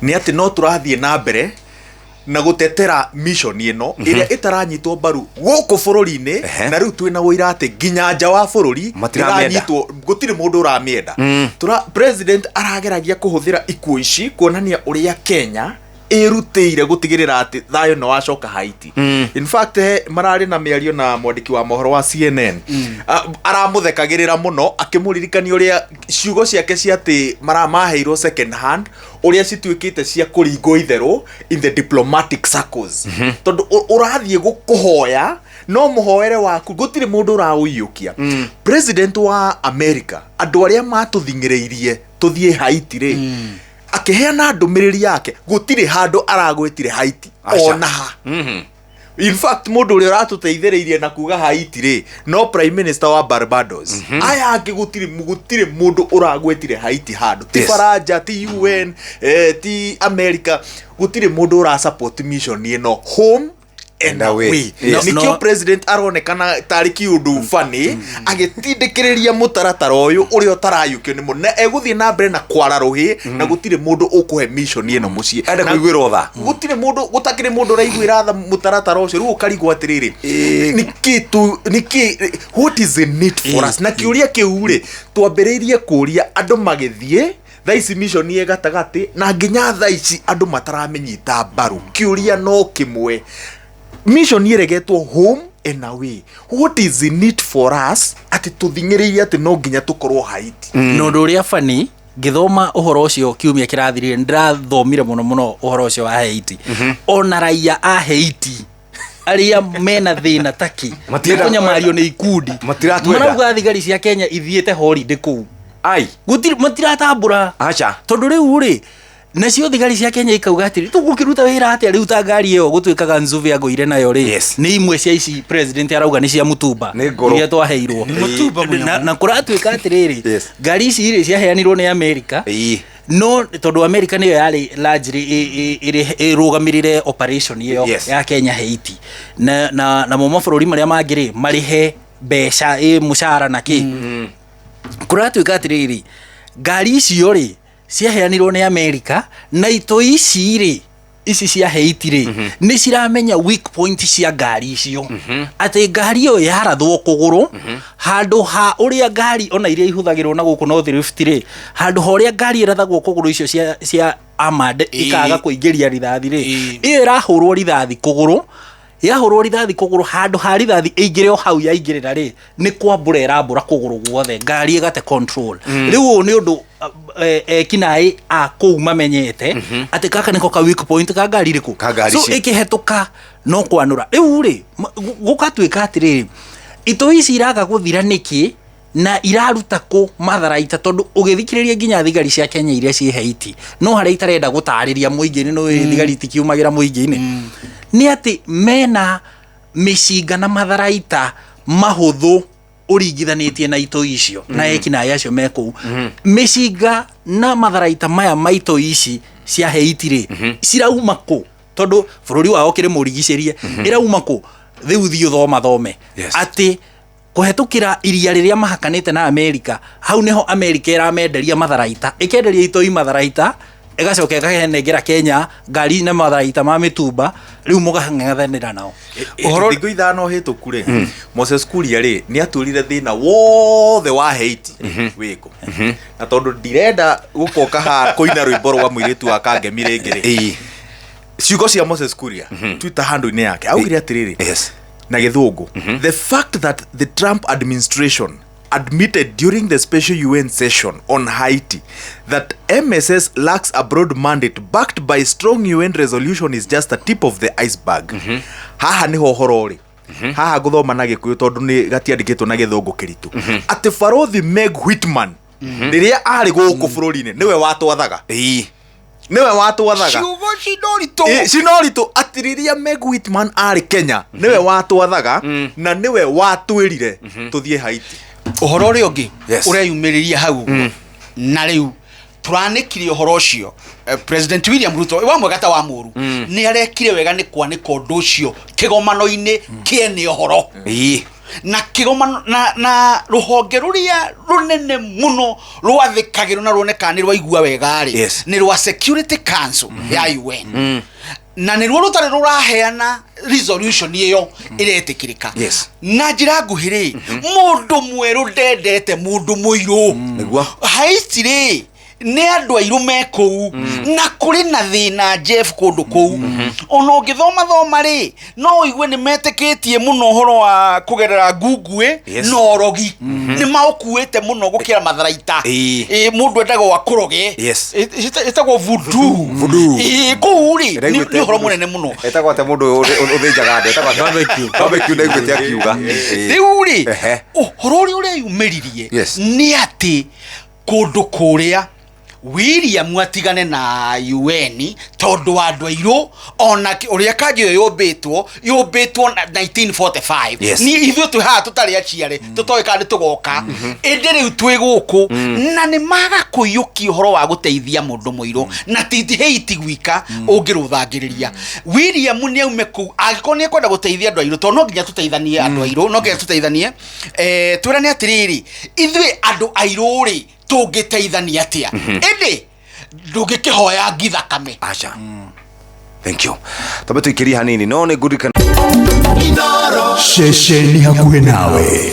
ni ati no turathie na mbere na gutetera mission ino iria itaranyitwo mbaru guku bururi-ini na riu twina wira ati nginya nja wa bururi matiranyitwo gutire mundu uramienda president arageragia kuhuthira ikuo ici kuonania uria Kenya irutire gutigirira ati thayo no wacoka Haiti. In fact marari na miario na mwandiki wa mohoro wa CNN aramuthekagirira muno akimuririkania uria ciugo ciake cia ati maramaheirwo second hand uria cituikite cia kuringo itheru in the diplomatic circles. Tondu urathie gukuhoya no muhoere waku gutire mundu urauyukia. President wa America andu aria matuthingireirie tuthie Haiti ri akiheana ndumiriri yake gutire handu aragwetire Haiti ona ha. In fact mundu uri ratuteithiririe na kuga Haiti ri no prime minister wa Barbados aya angi gutire mundu uragwetire Haiti handu ti Faranja ti UN ti America gutire mundu ura support mission ino home and away. Nikio president aronekana tariki undu funny agitindikiriria mutaratara uyu uri utarayukio ni munene eguthie na mbere na kwara ruhi na gutire mundu ukuhe mission ino mucie enda kuigwira tha gutire mundu gutakire mundu raigwira tha mutaratara ucio ru ukarigwa atiriri niki what is the need for us na kiuria kiure twambiriirie kuria andu magithie thaisi mission ye gatagati na nginya thaisi andu mataramenyita mbaru kiuria no kimwe mission iregetwo home and away. What is the need for us ati tuthingireirie ati no nginya tukorwo Haiti? No nduria fani ngithoma uhoro ucio kiumia kirathirire ndirathomire muno uhoro ucio wa Haiti. Ona raia a Haiti aria mena thina taki matiranyamario ni ikundi marauga thigari cia Kenya ithiete holiday ku ai gutiri matiratambura acha tondu riu ri nacio thigari cia Kenya ikauga atiri tugukiruta wira ati riu ta ngari iyo gutwikaga nzuvi agoire nayo ri ni imwe cia ici president arauga ni cia mutumba iria twaheirwo na kuratwika atiriri ngari ici iri ciaheanirwo ni America no tondu America niyo yari largely irugamirire operation iyo ya Kenya Haiti na mo mabũrũri maria mangiri marihe besha mushara na ki kuratwika atiriri ngari icio ri ciaheanirwo ni America na ito ici ri ici cia Haiti ri ni ciramenya weak point cia ngari icio ati ngari yo yarathwo kuguru handu ha uria ngari ona iria ihuthagirwo na guku North Rift ri handu ha uria ngari irathagwo kuguru icio cia amade ikaga kuingiria rithathi ri iyo irahurwo rithathi kuguru yahurwo rithathi kuguru handu ha rithathi ingire o hau yaingirira ri ni kwambura irambura kuguru guothe ngari igate control riu ni undu kinai a kuuma menyete ati kaka niko ka weak point ka ngari riku so ikihetuka no kwanura riu ri gukatwika atiriri ito ici iraga guthira niki na iraruta ku matharaita tondu ugithikiriria nginya thigari cia Kenya iria ci Haiti no hari itarenda gutariria muingini no thigari tikiumagira muingini ni ati mena mishinga na matharaita mahuthu uringithanitie na ito icio na ekina yacio meku mishinga na matharaita maya maito ici cia Haiti ri cirauma ku tondu bururi wao kire murigicerie irauma ku thiu thiu thome ati kuhetukira iria riria mahakanite na America hau neho America iramenderia matharaita ikenderia ito i matharaita igacoka ikahenengera Kenya ngari na matharaita ma mitumba riu mugang'ethanira nao uhoro thikũ ithano hituku ri Moses Kuria ri ni aturire thina wothe wa Haiti wiko na tondu ndirenda gukoka ha koina rwimbo rwa muiritu wa Kangemi ngiri ciugo cia Moses Kuria Twitter handle-ini yake augire atiriri na githungu the fact that the Trump administration admitted during the special UN session on Haiti that MSS lacks a broad mandate backed by strong UN resolution is just a tip of the iceberg. Haha ni horori. Haha guthoma na gikuyu tondu ni gatiandikitwo na githungu kiritu. Ati Farothi Meg Whitman riria ari guku bururi-ini niwe watwathaga. Niwe watwathaga. Sinoritu atiriria Meg Whitman ari Kenya niwe watwathaga na niwe watwirire tuthie Haiti. Uhoro uri ungi uria yumiriria hau na riu turanikire uhoro ucio President William Ruto wa mwegata wa muru ni arekire wega ni kwanika undu ucio kigomano-ini kiene uhoro na kigoma na ruhonge ruria runene muno rwathikagirwo na ruoneka ni rwaigua wegari ni rwa Security Council ya UN na ni ruo rutari ruraheana resolution iyo iretikirika na njira nguhiri mundu mweru ndendete mundu muiru Haiti ri ni andu airu mekou na kuri na thina Jeff kundu kou ona ungithoma ri no igwe ni metikitie muno horo wa kugerera ngungwe no rogi ni maukuite muno gukira matharaita mundu endaga wa kuroge itagwo voodoo kuuri ni horo munene muno etagwo ate mundu uthinjaga nde etagwo barbecue na igwe tiakiuga riuri horo uri yumiririe ni ati kundu kuria William atigane na UN tondu andu airu ona uria kangi yobetwo na 1945 ni ithu tu ha tutari aciare tutoe kandi tugoka indi riu twi guku na ni maga kuyuki horo wa guteithia mundu muiru na titi Haiti gwika ungiruthangiriria William ni aume ku agikoni kwenda guteithia andu airu tondu no nginya tuteithanie andu airu no nginya tuteithanie twirane atiriri ithwe andu airu ri tungiteithania atia indi ndungikihoya ngithakame acha thank you tabetu ikiri hanini no ni good Inooro shesheni hakuhe nawe.